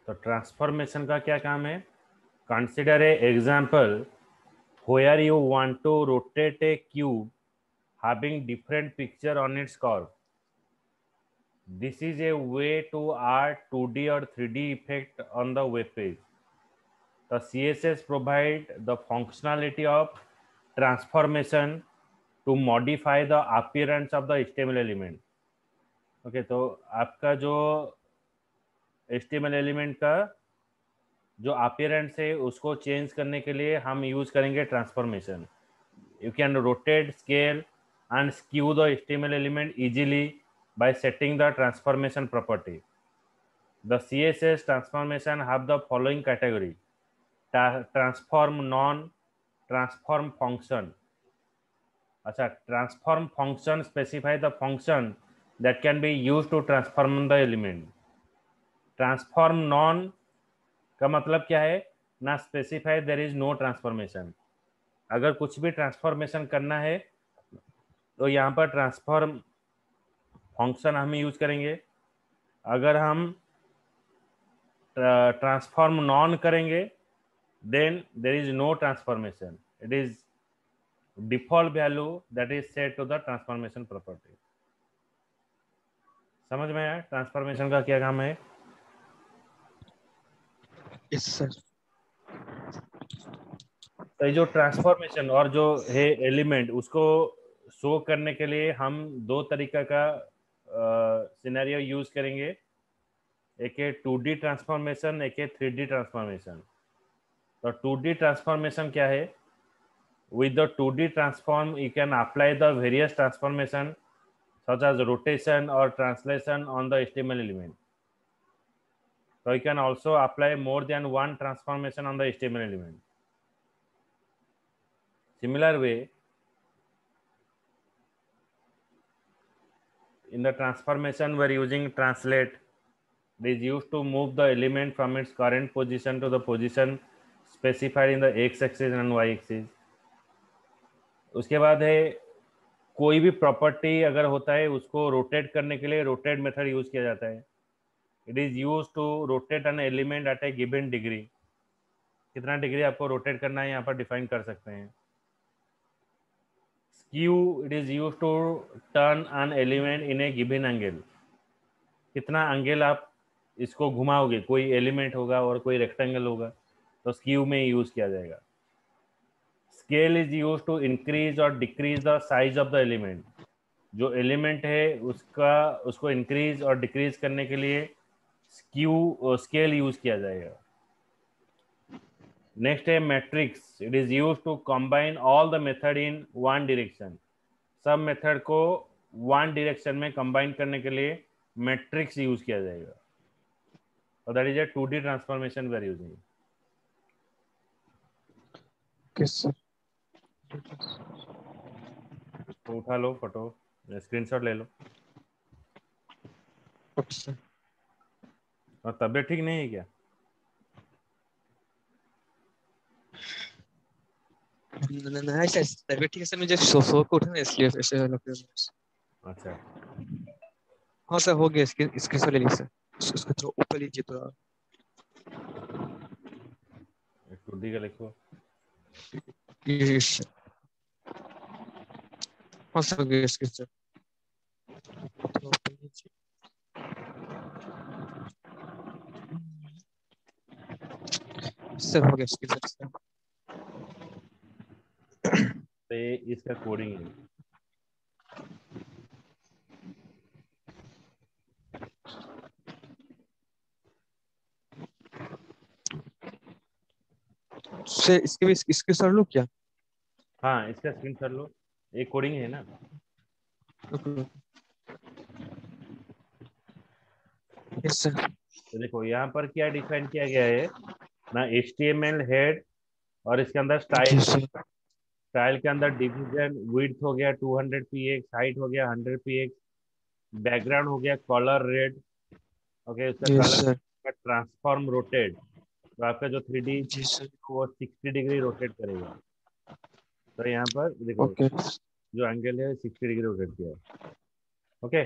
तो ट्रांसफॉर्मेशन का क्या काम है? Consider a example where you want to rotate a cube having different picture on its curve. This is a way to add 2D or 3D effect on the web page. The CSS provide the functionality of transformation to modify the appearance of the HTML element. Okay, तो आपका जो HTML element का जो appearance है उसको change करने के लिए हम यूज करेंगे transformation. You can rotate, scale, and skew the HTML element easily by setting the transformation property. The CSS transformation have the following category: transform non, transform function. अच्छा, transform function specify the function that can be used to transform the element. Transform non का मतलब क्या है? ना specify there is no transformation. अगर कुछ भी transformation करना है तो यहाँ पर ट्रांसफॉर्म फंक्शन हम यूज करेंगे. अगर हम ट्रांसफॉर्म नॉन करेंगे then there is no transformation. It is default value that is set to the transformation property. समझ में आया ट्रांसफॉर्मेशन का क्या काम है? Yes sir. तो ये जो ट्रांसफॉर्मेशन और जो है एलिमेंट उसको शो करने के लिए हम दो तरीका का सिनेरियो यूज करेंगे. एक है 2D ट्रांसफॉर्मेशन, एक है 3D ट्रांसफॉर्मेशन. तो 2D ट्रांसफॉर्मेशन क्या है? With the 2D transform you can apply the various transformation such as rotation or translation on the HTML element. So you can also apply more than one transformation on the HTML element. Similar way, in the transformation we are using translate. It is used to move the element from its current position to the position specified in the x-axis and y-axis. उसके बाद है कोई भी property अगर होता है उसको rotate करने के लिए रोटेट मेथड यूज किया जाता है. It is use to rotate an element at a given degree. कितना डिग्री आपको रोटेट करना है यहाँ पर डिफाइन कर सकते हैं. Skew, it is use to turn an element in a given angle. कितना एंगल आप इसको घुमाओगे, कोई एलिमेंट होगा और कोई रेक्टेंगल होगा तो स्क्यू में यूज किया जाएगा. Scale is use to increase और decrease the size of the element. जो एलिमेंट है उसको इंक्रीज और डिक्रीज करने के लिए स्केल यूज किया जाएगा. नेक्स्ट है matrix. It is use to combine all the method in one direction. सब मेथड को वन डायरेक्शन में कंबाइन करने के लिए मैट्रिक्स यूज किया जाएगा. और that is a 2D transformation we are using. Sir तो उठा लो फोटो, स्क्रीनशॉट ले लो. Okay sir. और तबीयत ठीक नहीं है क्या? नहीं सर, तबीयत ठीक है सर. मुझे सो के उठा ना इसलिए ऐसे लग रहा है. अच्छा, हाँ सर हो गया. इसके सर ले लीजिए सर. उसको थोड़ा ऊपर लीजिए थोड़ा. 2D का लिखो. यस. हाँ सर हो गया इसके सर. थोड़ा ऊपर लीजिए. सर हो गया इसके सर. तो ये इसका कोडिंग है. सर इसके भी इसके सर लो क्या? हाँ, इसका स्क्रीनशॉट लो. ये कोडिंग है ना. Yes sir. तो देखो यहाँ पर क्या डिफाइन किया गया है ना. HTML हेड और इसके अंदर स्टाइल. स्टाइल के अंदर डिवीजन विड्थ हो गया 200 px, हाइट हो गया 100 px, बैकग्राउंड हो गया कलर रेड. ओके, उसका कलर ट्रांसफॉर्म रोटेट. तो आपका जो 3D वो 60 डिग्री रोटेट करेगा. तो यहाँ पर देखो जो एंगल है 60 डिग्री रोटेट किया है. Okay,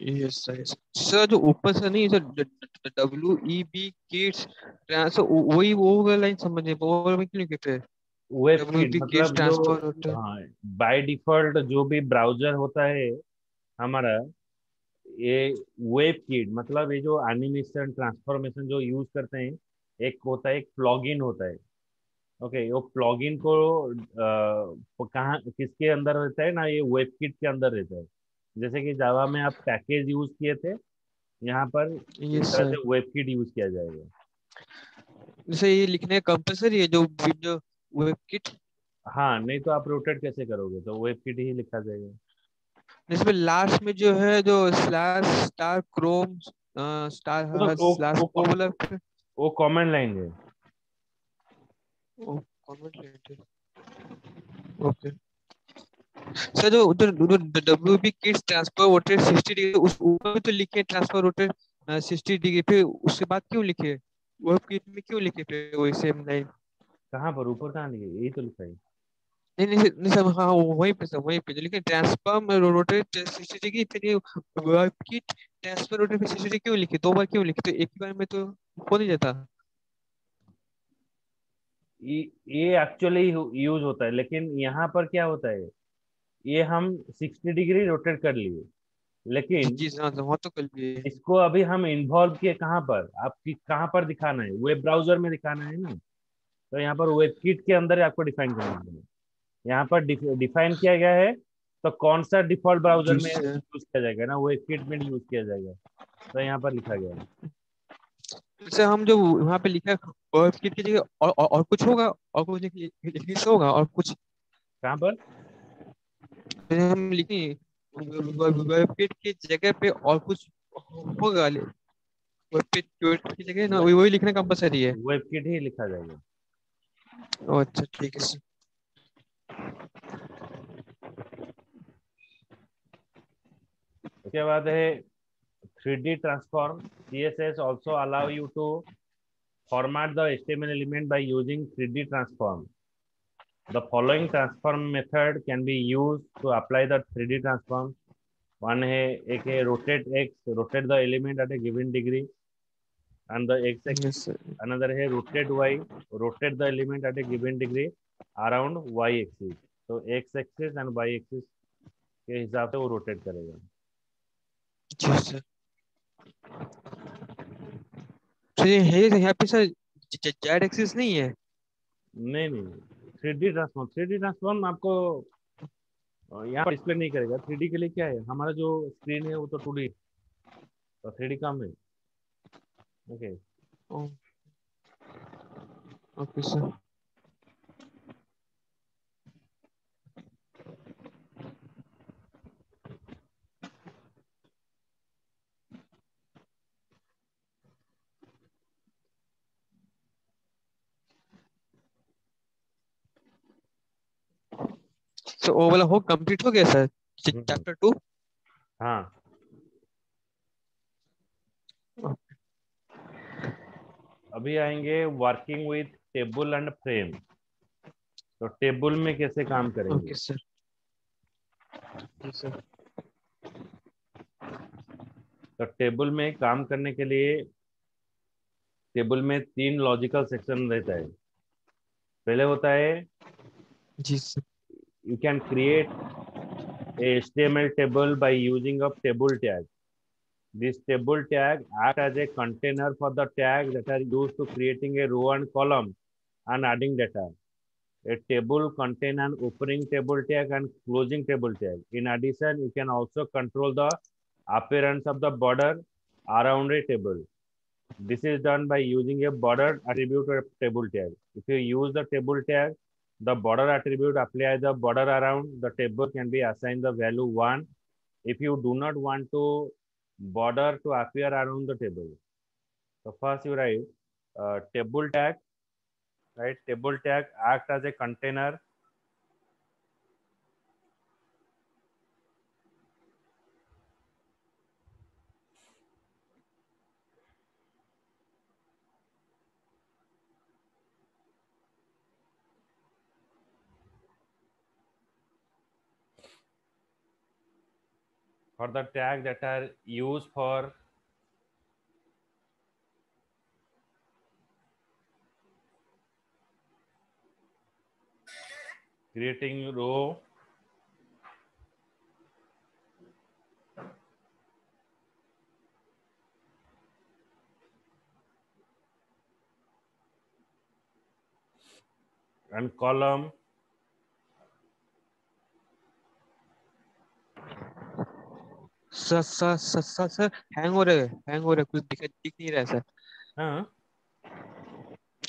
yes sir. सर जो ऊपर से नहीं सर, WEB किड्स ट्रांसफर, वही वो वाला लाइन समझ नहीं, वो वाला क्यों लिखे थे? वेब किट WEB किड्स मतलब जो, ट्रांसफर होता हाँ, बाय डिफॉल्ट जो भी ब्राउजर होता है हमारा, ये वेब किट मतलब ये जो एनिमेशन ट्रांसफॉर्मेशन जो यूज करते हैं, एक होता है, एक प्लगइन होता है। ओके, वो प्लगइन को कहाँ किसके अंदर रहता है ना, ये वेब किट के अंदर रहता है। जैसे कि जावा में आप पैकेज यूज किए थे, यहाँ पर है। इस यस तरह सर। से वेब किट यूज किया जाएगा। जैसे ये लिखने कंपलसरी है जो विंडो वेब किट, हाँ, नहीं तो आप रोटेट कैसे करोगे, तो वेब किट ही लिखा जाएगा। जिसमें लास्ट में जो है जो स्लैश स्टार क्रोम वो तो स्टार स्लैश वो वाला। वो कॉमन लाइन है। Convent related. ओके सर, जो उधर WB kids transfer rotate 60 degree, उस ऊपर भी तो लिखे ट्रांसफर रोटेट 60 डिग्री, फिर उसके बाद क्यों लिखे वेब किट में, क्यों लिखे फिर वही सेम लाइन? कहाँ पर, ऊपर कहाँ लिखे, यही तो लिखा है। नहीं नहीं नहीं सर, हाँ वहीं पे सर, वहीं पे जो लिखे ट्रांसफर में रोटेट 60 डिग्री, फिर ये web kit transfer rotate 60 degree क्यों लिखे, दो बार क्यों लिखे, तो एक ही बार में तो हो नहीं जाता? ये ये एक्चुअली यूज होता है, लेकिन यहाँ पर क्या होता है, ये हम 60 डिग्री रोटेट कर लिए, जी लेकिन जी हाँ वहाँ तो कल भी है। इसको अभी हम इन्वॉल्व किए कहाँ पर, आपकी कहाँ पर दिखाना है, वेब ब्राउजर में दिखाना है ना। तो यहाँ पर वेब किट के अंदर आपको डिफाइन करना है। यहाँ पर डिफाइन किया गया है, तो कौन सा डिफॉल्ट ब्राउजर जी में सर। यूज किया जाएगा ना, वेब किट में यूज किया जाएगा। तो यहाँ पर लिखा गया है। जैसे हम जो वहाँ पे लिखा है वेब किट की जगह और कुछ होगा, और कुछ लिखने से होगा और कुछ, कहाँ पर? जैसे हम लिखे वेब किट की जगह पे और कुछ होगा, वेब किट की जगह ना वही वही लिखना कंपलसरी है? वेब किट ही लिखा जाएगा। ओ अच्छा ठीक है सर। उसके बाद है 3D transform. CSS also allow you to format the HTML element by using 3D transform. The following transform method can be used to apply the 3D transform. One है, एक है rotate x, rotate the element at a given degree and the x yes axis. Sir. Another है rotate y, rotate the element at a given degree around y axis. तो x axis and y axis के हिसाब से वो rotate करेगा। जी sir. तो ये है यहाँ पे सर जेड एक्सिस नहीं है? नहीं नहीं, 3D ट्रांसफॉर्म आपको यहाँ पर डिस्प्ले नहीं करेगा। 3D के लिए क्या है, हमारा जो स्क्रीन है वो तो 2D, तो 3D कम है। ओके। Okay sir. तो वो वाला हो कंप्लीट हो गया सर, हम्म। चैप्टर 2? हाँ, अभी आएंगे working with table and frame. तो टेबल में कैसे काम करेंगे। Okay sir. जी सर। तो टेबल में काम करने के लिए टेबल में 3 लॉजिकल सेक्शन रहता है। पहले होता है, जी sir. You can create a HTML table by using a table tag. This table tag act as a container for the tag that are used to creating a row and column and adding data. A table contain an opening table tag and closing table tag. In addition, you can also control the appearance of the border around a table. This is done by using a border attribute or table tag. If you use the table tag, the border attribute applies the border around the table can be assigned the value 1 if you do not want to border to appear around the table. So first you write table tag, right? Table tag act as a container. for the tag that are used for creating row and column sir hang हो रहा है, कुछ दिख नहीं रहा है sir. हाँ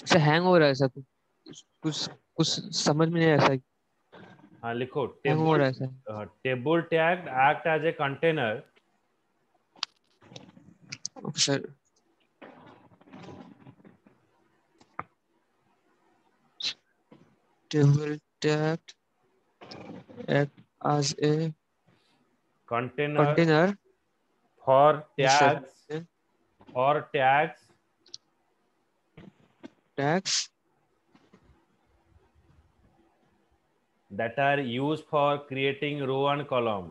sir hang हो रहा है सर, कुछ कुछ समझ में नहीं आ रहा सर। हाँ लिखो हैंग हो टेबल रहा है sir. Table tag act as a container sir table tag act as a container container। for yes sir, tags tags that are used for creating row and column.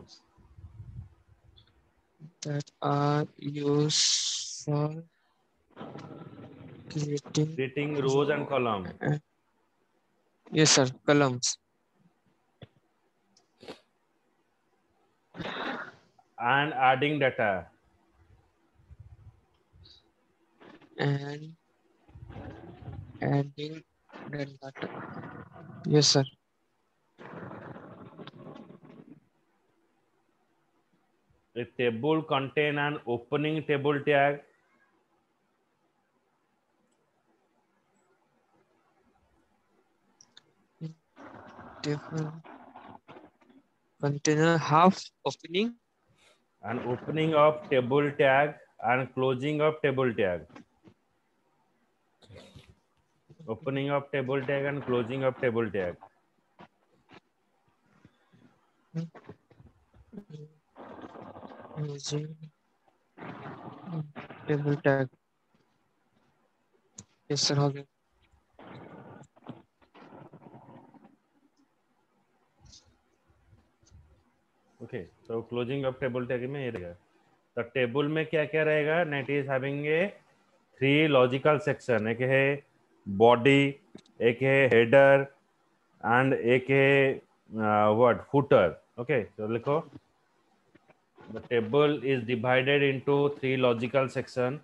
that are used for creating Creating rows and column yes sir, columns and adding data. and adding the data, yes sir। A table contain an opening table tag Table container half opening and opening of table tag and closing of table tag. Opening of table tag and closing of table tag. using table tag, yes sir, हो गया। Okay, so closing of table tag में ये रहेगा। तो table में क्या क्या रहेगा? Net is having a 3 logical section, एक है बॉडी, एक है हेडर एंड एक है व्हाट फुटर। ओके, तो लिखो the table is divided into 3 logical section.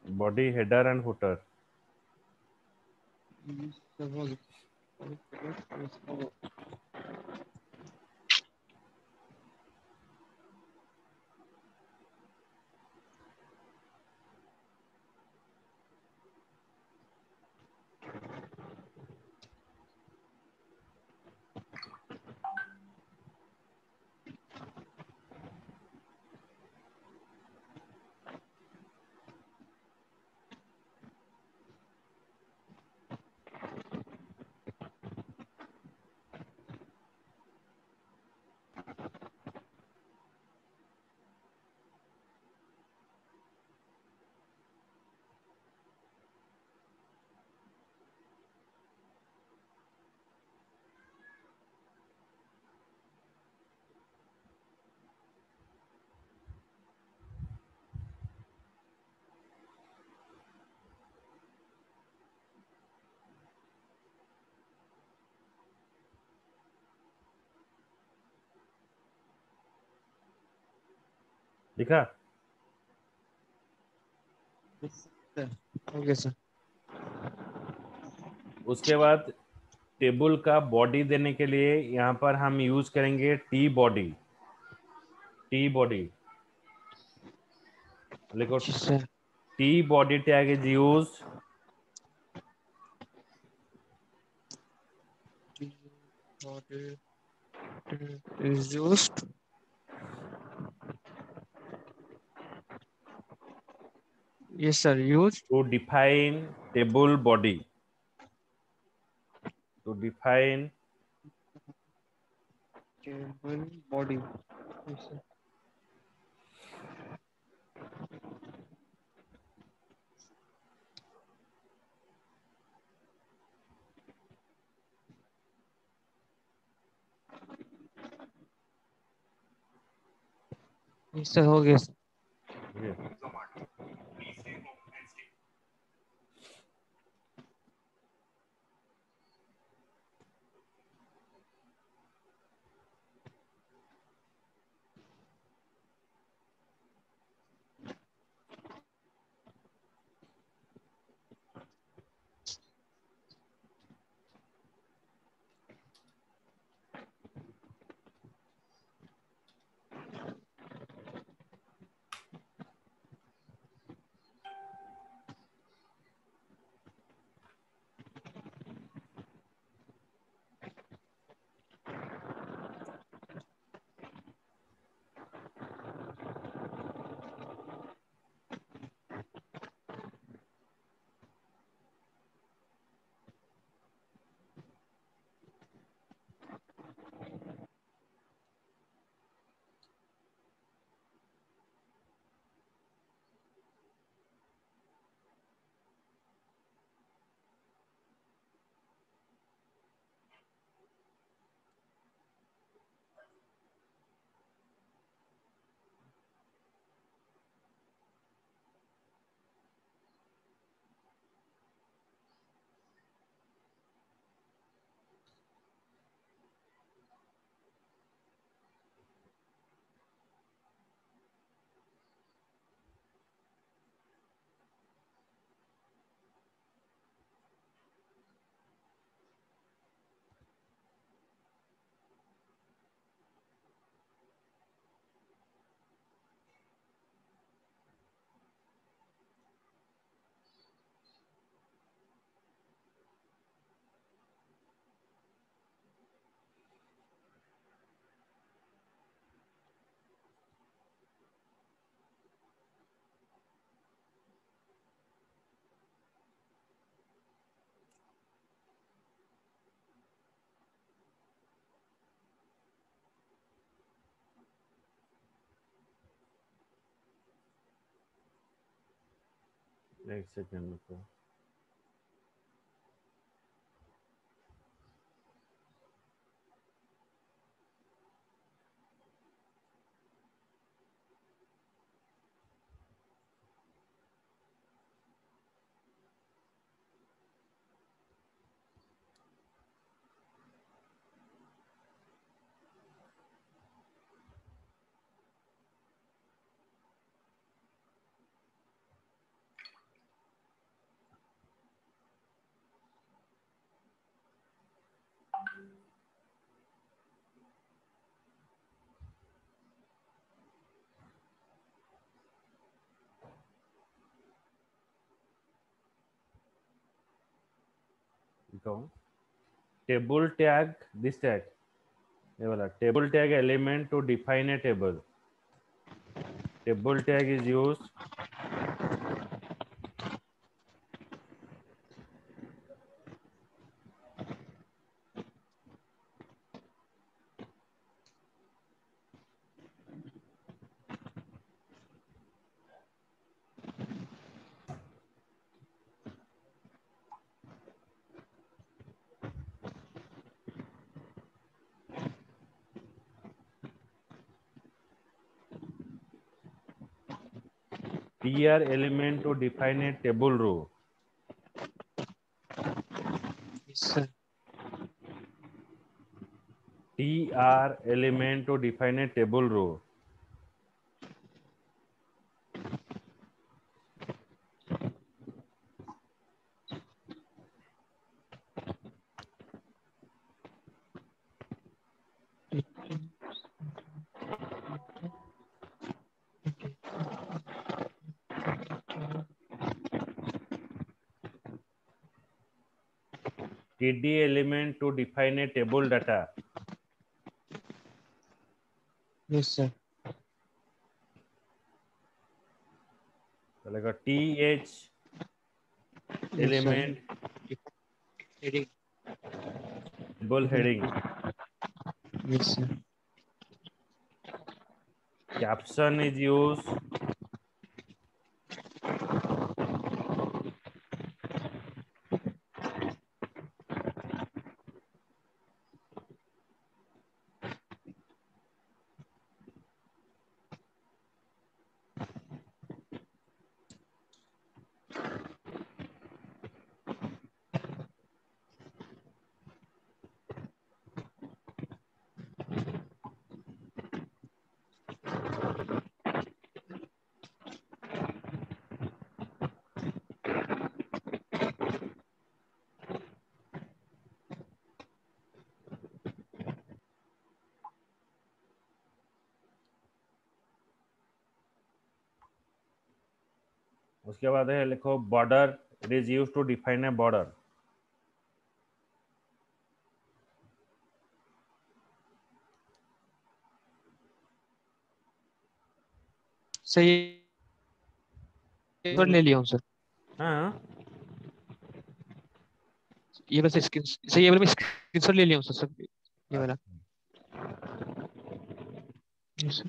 Body, header and footer. लिखा? Okay sir. उसके बाद टेबल का बॉडी देने के लिए यहाँ पर हम यूज करेंगे टी बॉडी। टी बॉडी लिखो, sir T body tag is used is used yes sir, used to define table body. To define table body. Yes, sir. Yes, sir, हो गया sir. Okay. एक सेकंड रुको. Go. Table tag, this tag, ये वाला table tag element to define a table. Table tag is used tr element to define a table row. Yes, sir. tr element to define a table row. td element to define a table data. Yes, sir. चलेगा th Yes, sir. element Heading. table heading. Yes, sir. caption is used उसके बाद है लिखो border, it is use to define a border. सही ले लिया हूँ sir. हाँ ये बस स्क्रीन सही है, मैं स्क्रीनशॉट ले लिया हूँ सर ये वाला। Yes, sir.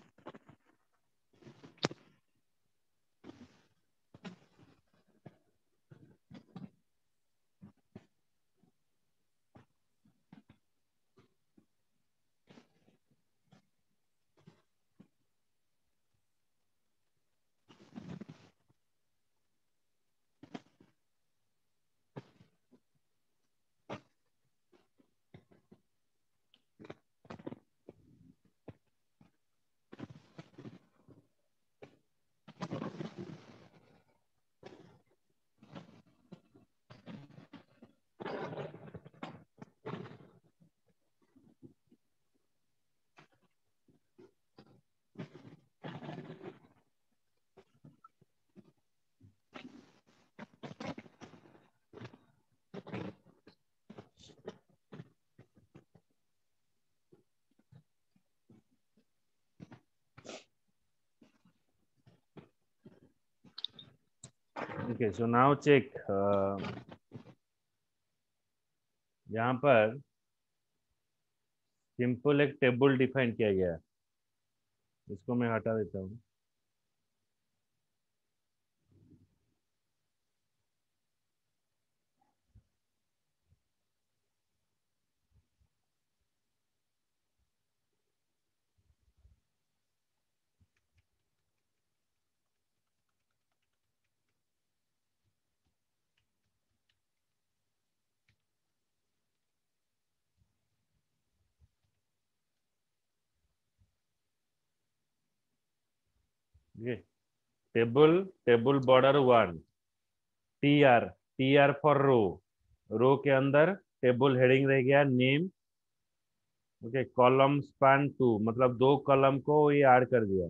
okay, so now check यहाँ पर सिंपल एक टेबल डिफाइन किया गया है, इसको मैं हटा देता हूँ। Table border 1 T R for row, row के अंदर टेबल हेडिंग रह गया नेम। ओके, कॉलम स्पैन 2 मतलब 2 कॉलम को ये ऐड कर दिया।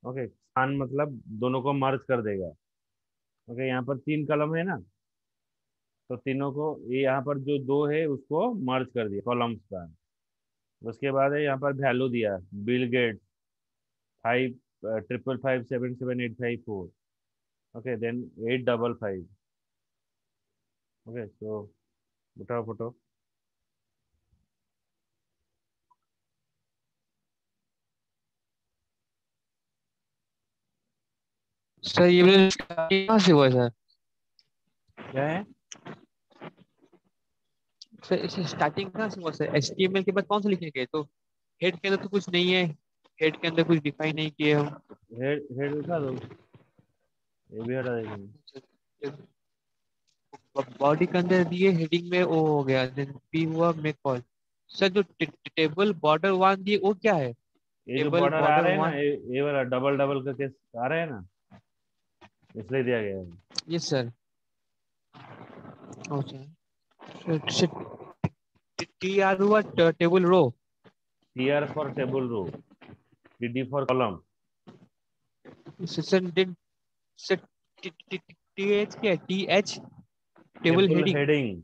ओके, स्पैन मतलब दोनों को मर्ज कर देगा। ओके, यहाँ पर 3 कॉलम है ना, तो तीनों को ये यहाँ पर जो 2 है उसको मर्ज कर दिया कॉलम स्पैन। उसके बाद है यहाँ पर वैल्यू दिया Bill Gates 555577854। Okay, then 855। Okay, तो उठाओ फोटो। सर ये वाला कहाँ से हुआ सर? क्या है? सर इसे स्टार्टिंग कहाँ से हुआ सर? HTML के बाद कौन सा लिखने गए? तो हेड के अंदर तो कुछ नहीं है, हेड के अंदर कुछ डिफाइन नहीं किए हम। हेड उठा दो, ये भी हटा देंगे। बॉडी के अंदर दिए, हेडिंग में ओ हो गया, देन पी हुआ मेक कॉल। सर जो टेबल बॉर्डर 1 दिए वो क्या है? ये जो टेबल बॉर्डर आ बॉर्डर रहे हैं ना, 1। ये वाला डबल डबल का केस आ रहे हैं ना, इसलिए दिया गया है। Yes sir. Okay, T R हुआ table row. T R for table row, T for column. Sir then sir T H क्या है? T H table table heading. Heading,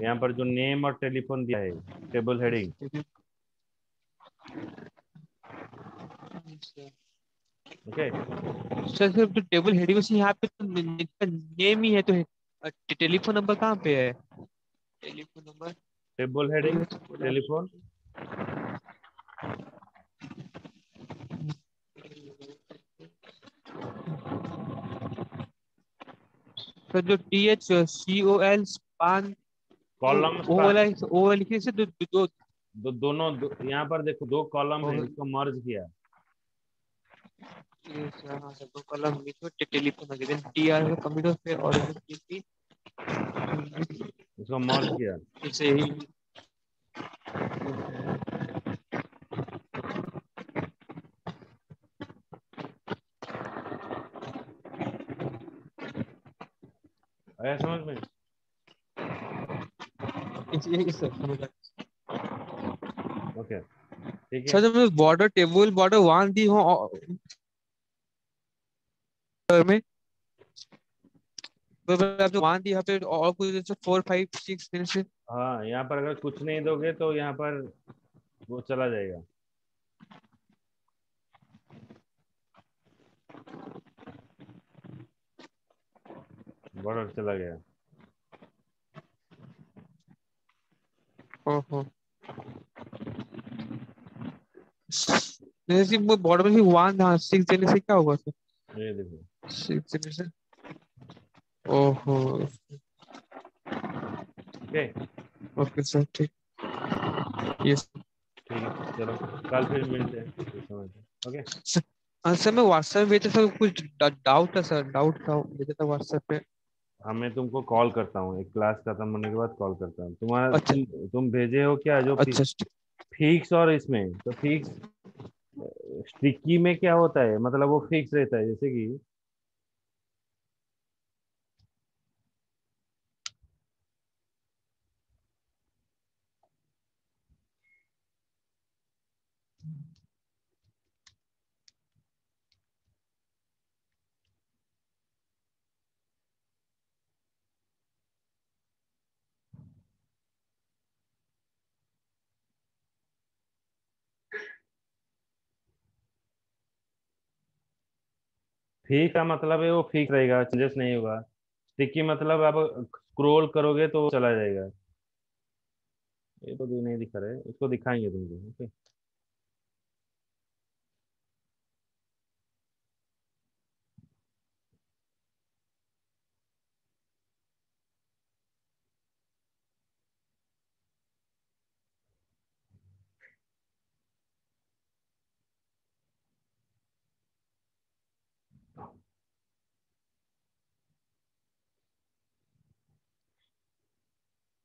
यहाँ पर जो नेम और टेलीफोन दिया है, table heading. Okay, sir sir तो टेबल हेडिंग से यहाँ पे तो नेम ही है, तो टेलीफोन नंबर कहाँ पे है? Telephone number table heading telephone. Sir जो THCOL स्पान, तो कॉलम ओ वाला लिखिए सर, दोनों यहाँ पर देखो, दो कॉलम है, दो। इसको मर्ज किया। ये सर, हाँ सर, दो कॉलम लिखो, टेलीफोन अगेन TR कंप्यूटर पे और इसको मर्ज किया। इसे ही। आया समझ में? यही सर समझ आ गया। ओके, ठीक है। सर जब मैं बॉर्डर टेबल बॉर्डर वन दी हूँ में, तो आप जो वन दी यहाँ पे और कुछ जैसे 4 5 6 दिन से। हाँ, यहाँ पर अगर कुछ नहीं दोगे तो यहाँ पर वो चला जाएगा, बॉर्डर चला गया। ओहो, जैसे बॉर्डर में भी वन, हाँ 6 देने से क्या होगा सर? ये देखो। 6 देने से, ओहो। ओके, ओके सर, ठीक। यस। ठीक है, चलो कल फिर मिलते हैं इस समय पे। ओके। सर मैं व्हाट्सएप भेजा सर, कुछ डाउट है सर, डाउट था भेजा था व्हाट्सएप पे। हाँ, मैं तुमको कॉल करता हूँ, एक क्लास खत्म होने के बाद कॉल करता हूँ। अच्छा तुम भेजे हो क्या जो अच्छा। फिक्स, और इसमें तो फिक्स स्टिकी में क्या होता है, मतलब वो फिक्स रहता है, जैसे कि फिक्स का मतलब है वो फिक्स रहेगा, चेंजेस नहीं होगा। स्टिकी मतलब आप स्क्रॉल करोगे तो वो चला जाएगा। ये तो नहीं दिखा रहा है, इसको दिखाएंगे तुमको। ओके।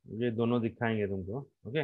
ये दोनों दिखाएंगे तुमको। ओके।